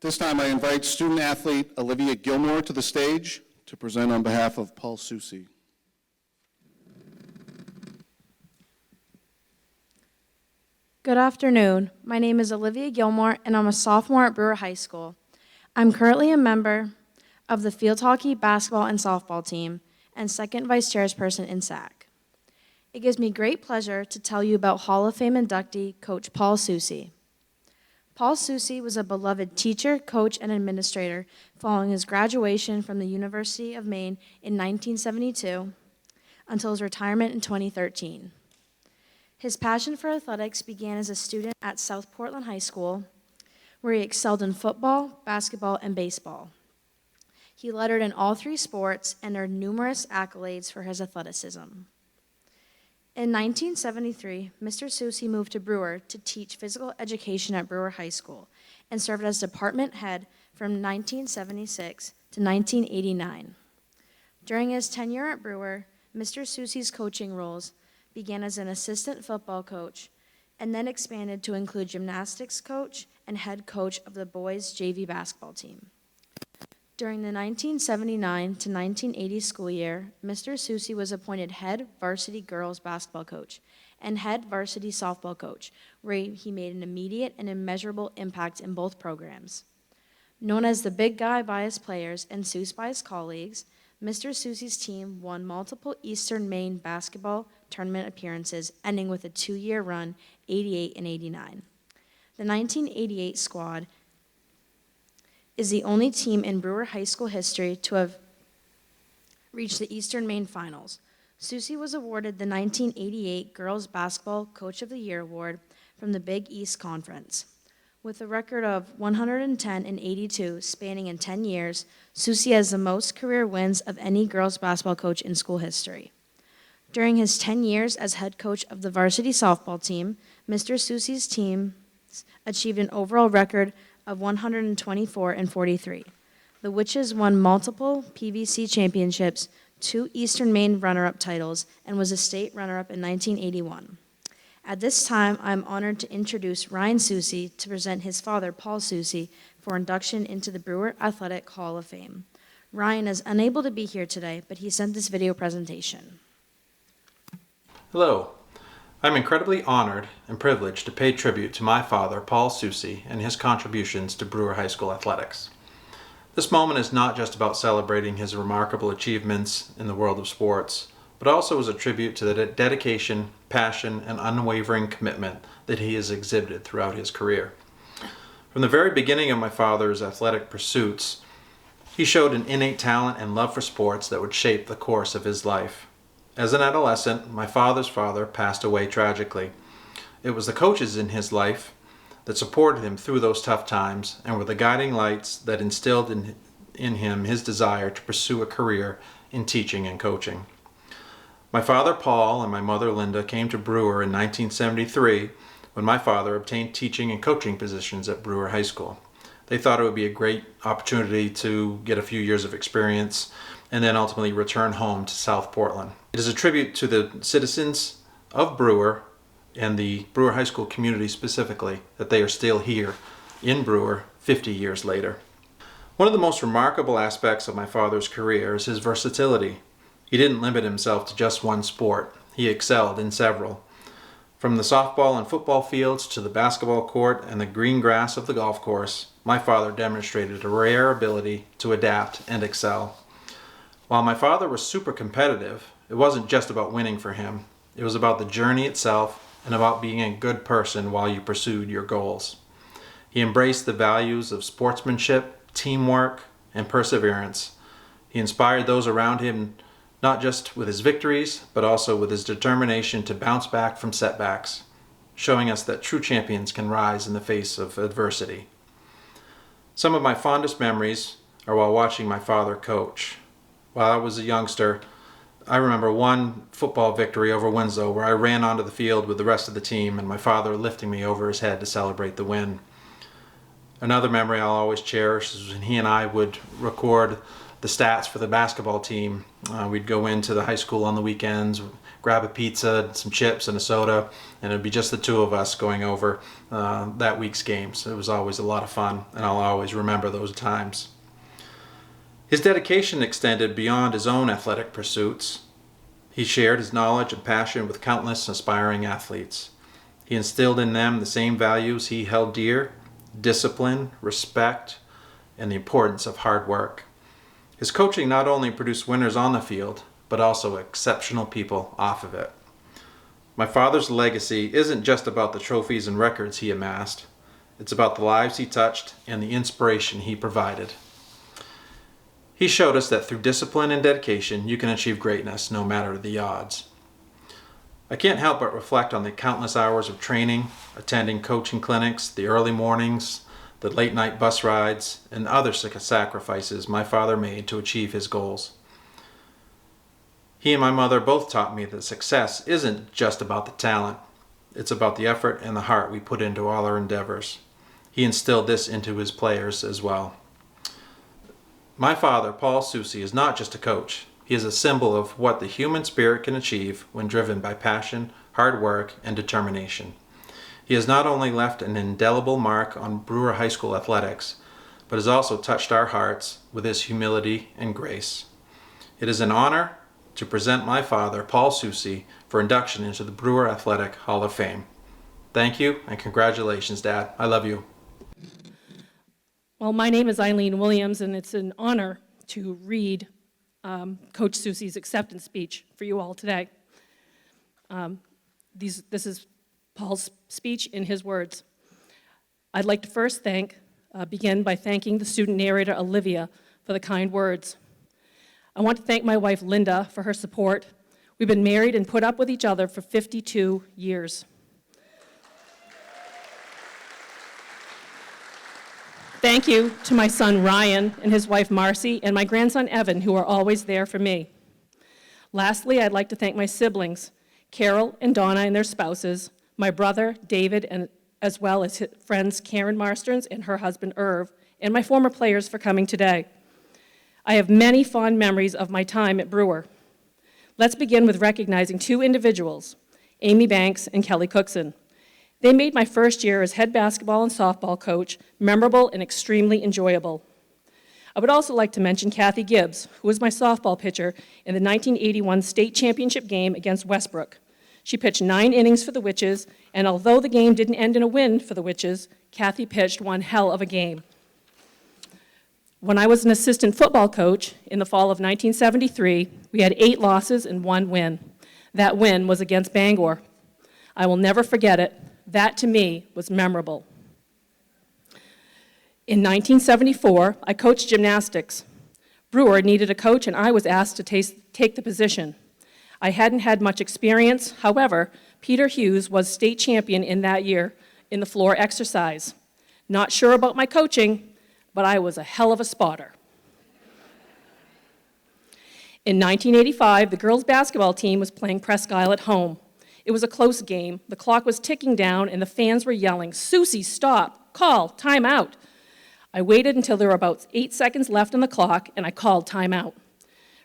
This time I invite student athlete Olivia Gilmore to the stage to present on behalf of Paul Soucy. Good afternoon. My name is Olivia Gilmore, and I'm a sophomore at Brewer High School. I'm currently a member of the field hockey, basketball, and softball team, and second vice chairperson in SAC. It gives me great pleasure to tell you about Hall of Fame inductee, Coach Paul Soucy. Paul Soucy was a beloved teacher, coach, and administrator following his graduation from the University of Maine in 1972 until his retirement in 2013. His passion for athletics began as a student at South Portland High School, where he excelled in football, basketball, and baseball. He lettered in all three sports and earned numerous accolades for his athleticism. In 1973, Mr. Soucy moved to Brewer to teach physical education at Brewer High School and served as department head from 1976 to 1989. During his tenure at Brewer, Mr. Soucy's coaching roles began as an assistant football coach and then expanded to include gymnastics coach and head coach of the boys' JV basketball team. During the 1979 to 1980 school year, Mr. Soucy was appointed head varsity girls basketball coach and head varsity softball coach, where he made an immediate and immeasurable impact in both programs. Known as the big guy by his players and Soucy by his colleagues, Mr. Soucy's team won multiple Eastern Maine basketball tournament appearances, ending with a 2-year run, 88 and 89. The 1988 squad is the only team in Brewer High School history to have reached the Eastern Maine Finals. Soucy was awarded the 1988 Girls Basketball Coach of the Year Award from the Big East Conference. With a record of 110 and 82 spanning in 10 years, Soucy has the most career wins of any girls basketball coach in school history. During his 10 years as head coach of the varsity softball team, Mr. Soucy's team achieved an overall record of 124 and 43. The Witches won multiple PVC championships, 2 Eastern Maine runner-up titles, and was a state runner-up in 1981. At this time, I'm honored to introduce Ryan Soucy to present his father, Paul Soucy, for induction into the Brewer Athletic Hall of Fame. Ryan is unable to be here today, but he sent this video presentation. Hello. I'm incredibly honored and privileged to pay tribute to my father, Paul Soucy, and his contributions to Brewer High School athletics. This moment is not just about celebrating his remarkable achievements in the world of sports, but also is a tribute to the dedication, passion, and unwavering commitment that he has exhibited throughout his career. From the very beginning of my father's athletic pursuits, he showed an innate talent and love for sports that would shape the course of his life. As an adolescent, my father's father passed away tragically. It was the coaches in his life that supported him through those tough times and were the guiding lights that instilled in him his desire to pursue a career in teaching and coaching. My father Paul and my mother Linda came to Brewer in 1973 when my father obtained teaching and coaching positions at Brewer High School. They thought it would be a great opportunity to get a few years of experience and then ultimately return home to South Portland. It is a tribute to the citizens of Brewer and the Brewer High School community specifically that they are still here in Brewer 50 years later. One of the most remarkable aspects of my father's career is his versatility. He didn't limit himself to just one sport. He excelled in several. From the softball and football fields to the basketball court and the green grass of the golf course, my father demonstrated a rare ability to adapt and excel. While my father was super competitive, it wasn't just about winning for him. It was about the journey itself and about being a good person while you pursued your goals. He embraced the values of sportsmanship, teamwork, and perseverance. He inspired those around him not just with his victories, but also with his determination to bounce back from setbacks, showing us that true champions can rise in the face of adversity. Some of my fondest memories are while watching my father coach. While I was a youngster, I remember one football victory over Winslow where I ran onto the field with the rest of the team and my father lifting me over his head to celebrate the win. Another memory I'll always cherish is when he and I would record the stats for the basketball team. We'd go into the high school on the weekends, grab a pizza, some chips, and a soda, and it'd be just the two of us going over that week's games. It was always a lot of fun, and I'll always remember those times. His dedication extended beyond his own athletic pursuits. He shared his knowledge and passion with countless aspiring athletes. He instilled in them the same values he held dear: discipline, respect, and the importance of hard work. His coaching not only produced winners on the field, but also exceptional people off of it. My father's legacy isn't just about the trophies and records he amassed. It's about the lives he touched and the inspiration he provided. He showed us that through discipline and dedication, you can achieve greatness no matter the odds. I can't help but reflect on the countless hours of training, attending coaching clinics, the early mornings, the late night bus rides, and other sacrifices my father made to achieve his goals. He and my mother both taught me that success isn't just about the talent. It's about the effort and the heart we put into all our endeavors. He instilled this into his players as well. My father, Paul Soucy, is not just a coach. He is a symbol of what the human spirit can achieve when driven by passion, hard work, and determination. He has not only left an indelible mark on Brewer High School athletics, but has also touched our hearts with his humility and grace. It is an honor to present my father, Paul Soucy, for induction into the Brewer Athletic Hall of Fame. Thank you, and congratulations, Dad. I love you. Well, my name is Eileen Williams, and it's an honor to read Coach Soucy's acceptance speech for you all today. This is Paul's speech in his words. I'd like to first begin by thanking the student narrator, Olivia, for the kind words. I want to thank my wife, Linda, for her support. We've been married and put up with each other for 52 years. Thank you to my son Ryan and his wife Marcy and my grandson Evan, who are always there for me. Lastly, I'd like to thank my siblings, Carol and Donna and their spouses, my brother David, and as well as his friends Karen Marsters and her husband Irv, and my former players for coming today. I have many fond memories of my time at Brewer. Let's begin with recognizing two individuals, Amy Banks and Kelly Cookson. They made my first year as head basketball and softball coach memorable and extremely enjoyable. I would also like to mention Kathy Gibbs, who was my softball pitcher in the 1981 state championship game against Westbrook. She pitched 9 innings for the Witches, and although the game didn't end in a win for the Witches, Kathy pitched one hell of a game. When I was an assistant football coach in the fall of 1973, we had 8 losses and 1 win. That win was against Bangor. I will never forget it. That, to me, was memorable. In 1974, I coached gymnastics. Brewer needed a coach, and I was asked to take the position. I hadn't had much experience. However, Peter Hughes was state champion in that year in the floor exercise. Not sure about my coaching, but I was a hell of a spotter. In 1985, the girls' basketball team was playing Presque Isle at home. It was a close game. The clock was ticking down, and the fans were yelling, "Soucy, stop! Call! Time out!" I waited until there were about 8 seconds left on the clock, and I called time out.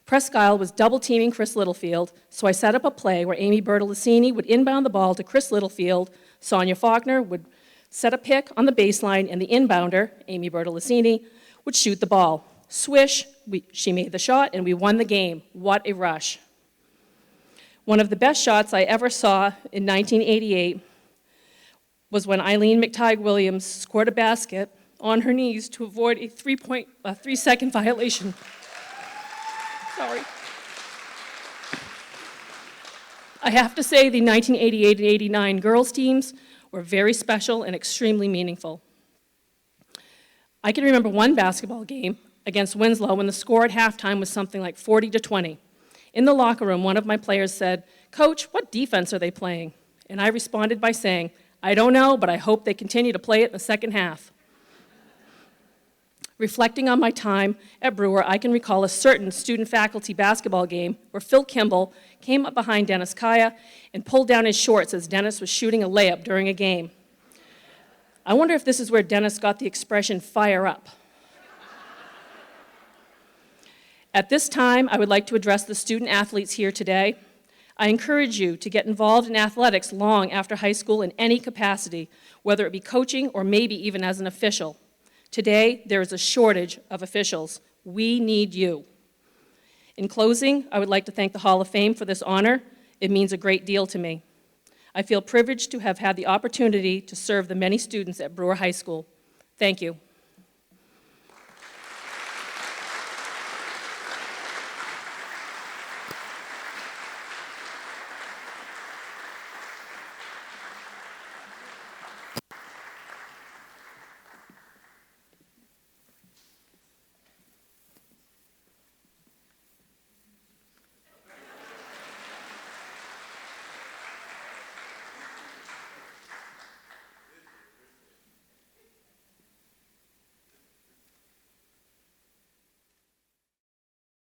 Presque Isle was double-teaming Chris Littlefield, so I set up a play where Amy Bertolicini would inbound the ball to Chris Littlefield, Sonia Faulkner would set a pick on the baseline, and the inbounder, Amy Bertolicini, would shoot the ball. Swish, she made the shot, and we won the game. What a rush. One of the best shots I ever saw in 1988 was when Eileen McTighe Williams scored a basket on her knees to avoid a 3-second violation. Sorry. I have to say the 1988 and 89 girls teams were very special and extremely meaningful. I can remember one basketball game against Winslow when the score at halftime was something like 40-20. In the locker room, one of my players said, "Coach, what defense are they playing?" And I responded by saying, "I don't know, but I hope they continue to play it in the second half." Reflecting on my time at Brewer, I can recall a certain student-faculty basketball game where Phil Kimball came up behind Dennis Kaya and pulled down his shorts as Dennis was shooting a layup during a game. I wonder if this is where Dennis got the expression, "fire up." At this time, I would like to address the student athletes here today. I encourage you to get involved in athletics long after high school in any capacity, whether it be coaching or maybe even as an official. Today, there is a shortage of officials. We need you. In closing, I would like to thank the Hall of Fame for this honor. It means a great deal to me. I feel privileged to have had the opportunity to serve the many students at Brewer High School. Thank you.